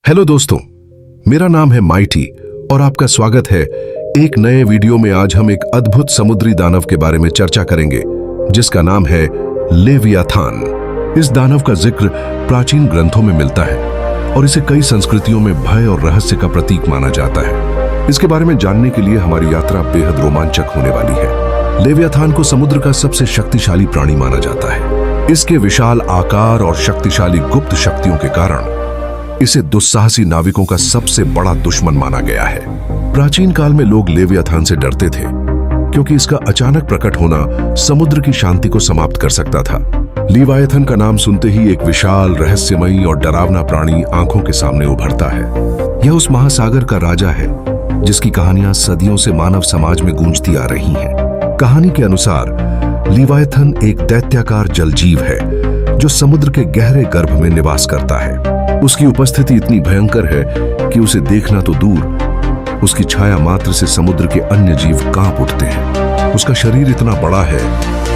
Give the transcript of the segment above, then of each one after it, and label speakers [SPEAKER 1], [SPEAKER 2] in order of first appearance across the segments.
[SPEAKER 1] Hello दोस्तों, मेरा नाम है माइटी और आपका स्वागत है एक नए वीडियो में। आज हम एक अद्भुत समुद्री दानव के बारे में चर्चा करेंगे जिसका नाम है लेवियाथान। इस दानव का जिक्र प्राचीन ग्रंथों में मिलता है और इसे कई संस्कृतियों में भय और रहस्य का प्रतीक माना जाता है। इसके बारे में जानने के लिए हमारी यात्रा बेहद रोमांचक होने वाली है। लेवियाथान को समुद्र का सबसे शक्तिशाली प्राणी माना जाता है। इसके विशाल आकार और शक्तिशाली गुप्त शक्तियों के कारण इसे दुस्साहसी नाविकों का सबसे बड़ा दुश्मन माना गया है। प्राचीन काल में लोग लेवियाथान से डरते थे क्योंकि इसका अचानक प्रकट होना समुद्र की शांति को समाप्त कर सकता था। लेवियाथान का नाम सुनते ही एक विशाल, रहस्यमयी और डरावना प्राणी आंखों के सामने उभरता है। यह उस महासागर का राजा है जिसकी कहानियां सदियों से मानव समाज में गूंजती आ रही हैं। कहानी के अनुसार लेवियाथान एक दैत्याकार जलजीव है जो समुद्र के गहरे गर्भ में निवास करता है। उसकी उपस्थिति इतनी भयंकर है कि उसे देखना तो दूर, उसकी छाया मात्र से समुद्र के अन्य जीव कांप उठते हैं। उसका शरीर इतना बड़ा है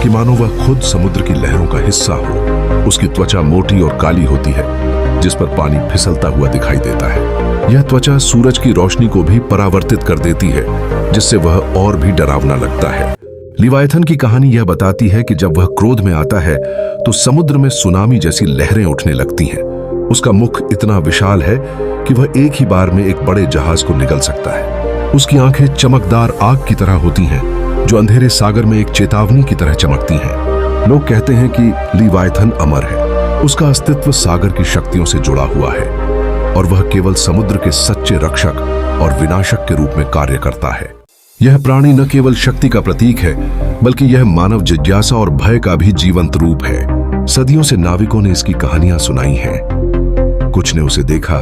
[SPEAKER 1] कि मानो वह खुद समुद्र की लहरों का हिस्सा हो। उसकी त्वचा मोटी और काली होती है जिस पर पानी फिसलता हुआ दिखाई देता है। यह त्वचा सूरज की रोशनी को भी परावर्तित कर देती है जिससे वह और भी डरावना लगता है। लेवियाथान की कहानी यह बताती है कि जब वह क्रोध में आता है तो समुद्र में सुनामी जैसी लहरें उठने लगती हैं। उसका मुख इतना विशाल है कि वह एक ही बार में एक बड़े जहाज को निगल सकता है। उसकी आंखें चमकदार आग की तरह होती हैं जो अंधेरे सागर में एक चेतावनी की तरह चमकती हैं। लोग कहते हैं कि लेवियाथान अमर है। उसका अस्तित्व सागर की शक्तियों से जुड़ा हुआ है और वह केवल समुद्र के सच्चे रक्षक और विनाशक के रूप में कार्य करता है। यह प्राणी न केवल शक्ति का प्रतीक है बल्कि यह मानव जिज्ञासा और भय का भी जीवंत रूप है। सदियों से नाविकों ने इसकी कहानियां सुनाई हैं। कुछ ने उसे देखा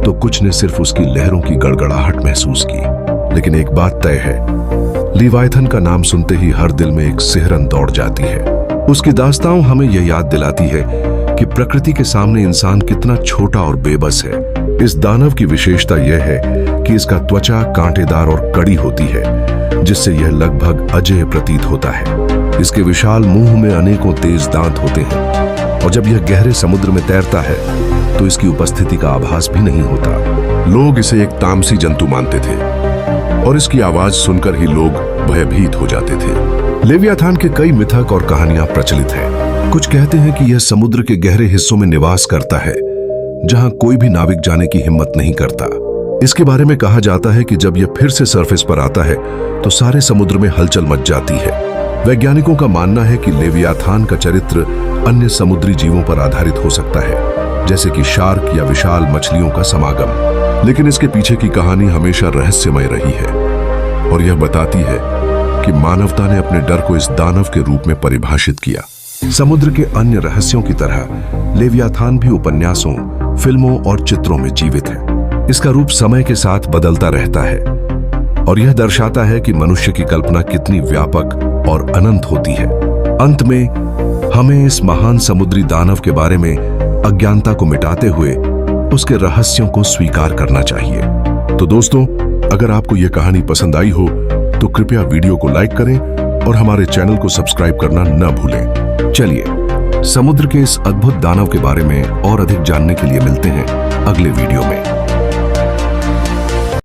[SPEAKER 1] तो कुछ ने सिर्फ उसकी लहरों की गड़गड़ाहट महसूस की। लेकिन एक बात तय है, लेवियाथान का नाम सुनते ही हर दिल में एक सिहरन दौड़ जाती है। उसकी दास्तां हमें यह याद दिलाती है कि प्रकृति के सामने इंसान कितना छोटा और बेबस है। इस दानव की विशेषता यह है कि इसका त्वचा कांटेदार और कड़ी होती है जिससे यह लगभग अजेय प्रतीत होता है। इसके विशाल मुंह में अनेकों तेज दांत होते हैं और जब यह गहरे समुद्र में तैरता है तो इसकी उपस्थिति का आभास भी नहीं होता। लोग इसे एक तामसी जंतु मानते थे और इसकी आवाज सुनकर ही लोग भयभीत हो जाते थे। लेवियाथान के कई मिथक और कहानियां प्रचलित हैं। कुछ कहते हैं कि यह समुद्र के गहरे हिस्सों में निवास करता है जहां कोई भी नाविक जाने की हिम्मत नहीं करता। इसके बारे में कहा जाता है कि जब यह फिर से सरफेस पर आता है तो सारे समुद्र में हलचल मच जाती है। वैज्ञानिकों का मानना है कि लेवियाथान का चरित्र अन्य समुद्री जीवों पर आधारित हो सकता है, जैसे कि शार्क या विशाल मछलियों का समागम। लेकिन इसके पीछे की कहानी हमेशा रहस्यमय रही है और यह बताती है कि मानवता ने अपने डर को इस दानव के रूप में परिभाषित किया। समुद्र के अन्य रहस्यों की तरह लेवियाथान भी उपन्यासों, फिल्मों और चित्रों में जीवित है। इसका रूप समय के साथ बदलता रहता है और यह दर्शाता है कि मनुष्य की कल्पना कितनी व्यापक और अनंत होती है। अंत में हमें इस महान समुद्री दानव के बारे में अज्ञानता को मिटाते हुए उसके रहस्यों को स्वीकार करना चाहिए। तो दोस्तों, अगर आपको यह कहानी पसंद आई हो तो कृपया वीडियो को लाइक करें और हमारे चैनल को सब्सक्राइब करना न भूलें। चलिए, समुद्र के इस अद्भुत दानव के बारे में और अधिक जानने के लिए मिलते हैं अगले वीडियो में।